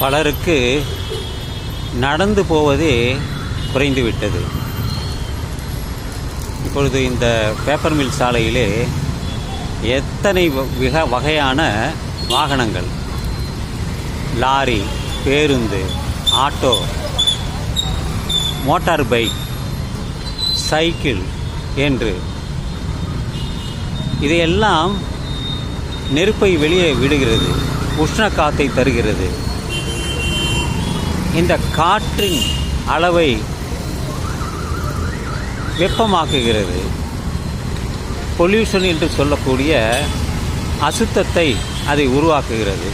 பலருக்கு நடந்து போவதே குறைந்துவிட்டது. இப்பொழுது இந்த பேப்பர் மில் சாலையிலே எத்தனை வகையான வாகனங்கள், லாரி, பேருந்து, ஆட்டோ, மோட்டார் பைக், சைக்கிள் என்று இதையெல்லாம் நெருப்பை வெளியே விடுகிறது, உஷ்ண காற்றை தருகிறது. இந்த காற்றின் அளவை வெப்பமாக்குகிறது. பொல்யூஷன் என்று சொல்லக்கூடிய அசுத்தத்தை அதை உருவாக்குகிறது.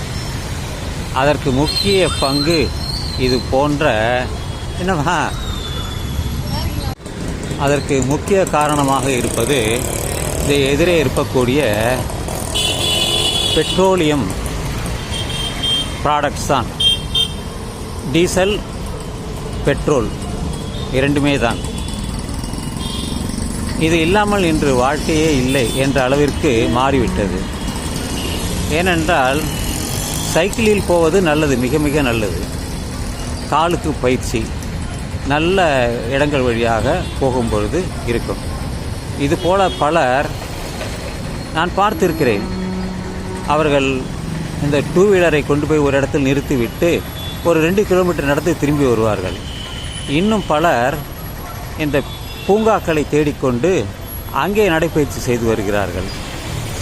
அதற்கு முக்கிய பங்கு இது போன்ற அதற்கு முக்கிய காரணமாக இருப்பது இது எதிரே இருக்கக்கூடிய பெட்ரோலியம் ப்ராடக்ட்ஸ் தான். டீசல், பெட்ரோல் இரண்டுமே தான். இது இல்லாமல் இன்று வாழ்க்கையே இல்லை என்ற அளவிற்கு மாறிவிட்டது. ஏனென்றால் சைக்கிளில் போவது நல்லது, மிக மிக நல்லது. காலுக்கு பயிற்சி, நல்ல இடங்கள் வழியாக போகும்பொழுது இருக்கும். இதுபோல பலர் நான் பார்த்திருக்கிறேன். அவர்கள் இந்த டூ வீலரை கொண்டு போய் ஒரு இடத்தில் நிறுத்திவிட்டு ஒரு 2 கிலோமீட்டர் நடந்து திரும்பி வருவார்கள். இன்னும் பலர் இந்த பூங்காக்களை தேடிக்கொண்டு அங்கே நடைப்பயிற்சி செய்து வருகிறார்கள்.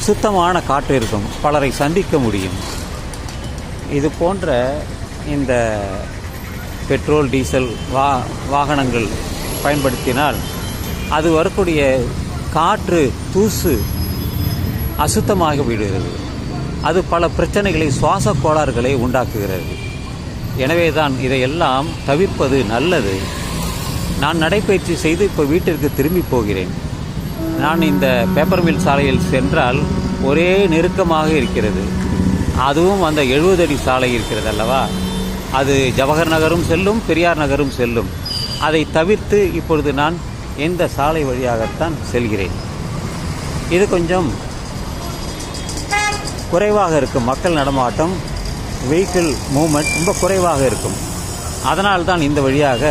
சுத்தமான காற்று இருக்கும், பலரை சந்திக்க முடியும். இது போன்ற இந்த பெட்ரோல், டீசல் வாகனங்கள் பயன்படுத்தினால் அது வரக்கூடிய காற்று தூசு அசுத்தமாக விடுகிறது. அது பல பிரச்சனைகளை, சுவாச கோளாறுகளை உண்டாக்குகிறது. எனவே தான் இதையெல்லாம் தவிர்ப்பது நல்லது. நான் நடைப்பயிற்சி செய்து இப்போ வீட்டிற்கு திரும்பி போகிறேன். நான் இந்த பேப்பர் மில் சாலையில் சென்றால் ஒரே நெருக்கமாக இருக்கிறது. அதுவும் அந்த 70 அடி சாலை இருக்கிறது அல்லவா, அது ஜவஹர் நகரும் செல்லும், பெரியார் நகரும் செல்லும். அதை தவிர்த்து இப்பொழுது நான் இந்த சாலை வழியாகத்தான் செல்கிறேன். இது கொஞ்சம் குறைவாக இருக்கும். மக்கள் நடமாட்டம், வெஹிக்கிள் மூவ்மெண்ட் ரொம்ப குறைவாக இருக்கும். அதனால்தான் இந்த வழியாக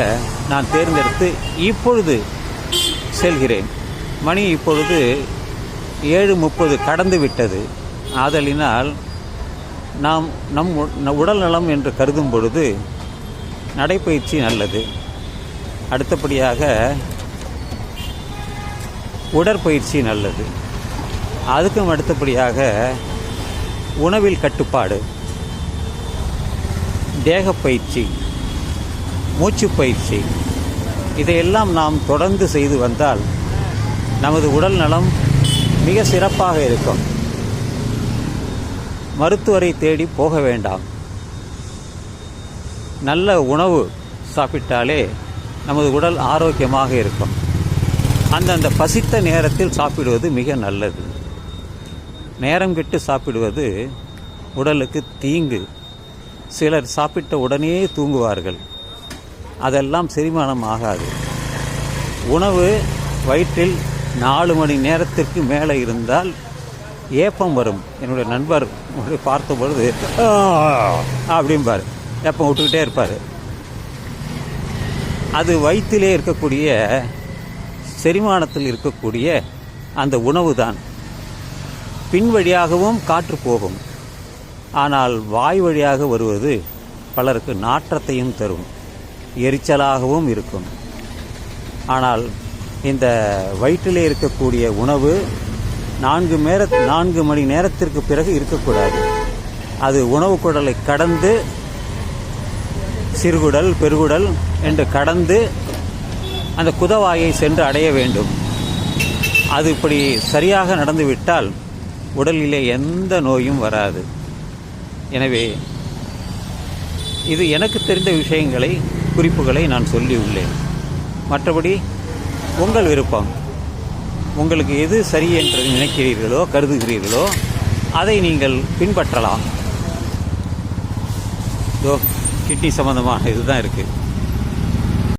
நான் தேர்ந்தெடுத்து இப்பொழுது செல்கிறேன். மணி இப்பொழுது 7:30 கடந்து விட்டது. ஆதலினால் நாம் நம் உடல் நலம் என்று கருதும் பொழுது நடைப்பயிற்சி நல்லது. அடுத்தபடியாக உடற்பயிற்சி நல்லது. அதுக்கும் அடுத்தபடியாக உணவில் கட்டுப்பாடு, தேகப்பயிற்சி, மூச்சு பயிற்சி, இதையெல்லாம் நாம் தொடர்ந்து செய்து வந்தால் நமது உடல் நலம் மிக சிறப்பாக இருக்கும். மருத்துவரை தேடி போக வேண்டாம். நல்ல உணவு சாப்பிட்டாலே நமது உடல் ஆரோக்கியமாக இருக்கும். அந்தந்த பசித்த நேரத்தில் சாப்பிடுவது மிக நல்லது. நேரம் கெட்டு சாப்பிடுவது உடலுக்கு தீங்கு. சிலர் சாப்பிட்ட உடனே தூங்குவார்கள். அதெல்லாம் செரிமானம் ஆகாது. உணவு வயிற்றில் 4 மணி நேரத்திற்கு மேலே இருந்தால் ஏப்பம் வரும். என்னுடைய நண்பர் பார்த்த பொழுது அப்படிம்பார், ஏப்பம் விட்டுக்கிட்டே இருப்பார். அது வயிற்றிலே இருக்கக்கூடிய செரிமானத்தில் இருக்கக்கூடிய அந்த உணவு தான். பின் வழியாகவும் காற்று போகும். ஆனால் வாய் வழியாக வருவது பலருக்கு நாற்றத்தையும் தரும், எரிச்சலாகவும் இருக்கும். ஆனால் இந்த வயிற்றிலே இருக்கக்கூடிய உணவு 4 மணி நேரத்திற்கு பிறகு இருக்கக்கூடாது. அது உணவு குடலை கடந்து சிறுகுடல், பெருகுடல் என்று கடந்து அந்த குதவாயை சென்று அடைய வேண்டும். அது இப்படி சரியாக நடந்துவிட்டால் உடலிலே எந்த நோயும் வராது. எனவே இது எனக்கு தெரிந்த விஷயங்களை, குறிப்புகளை நான் சொல்லியுள்ளேன். மற்றபடி உங்கள் விருப்பம். உங்களுக்கு எது சரி என்று நினைக்கிறீர்களோ, கருதுகிறீர்களோ அதை நீங்கள் பின்பற்றலாம். கிட்னி சம்பந்தமான இதுதான் இருக்குது.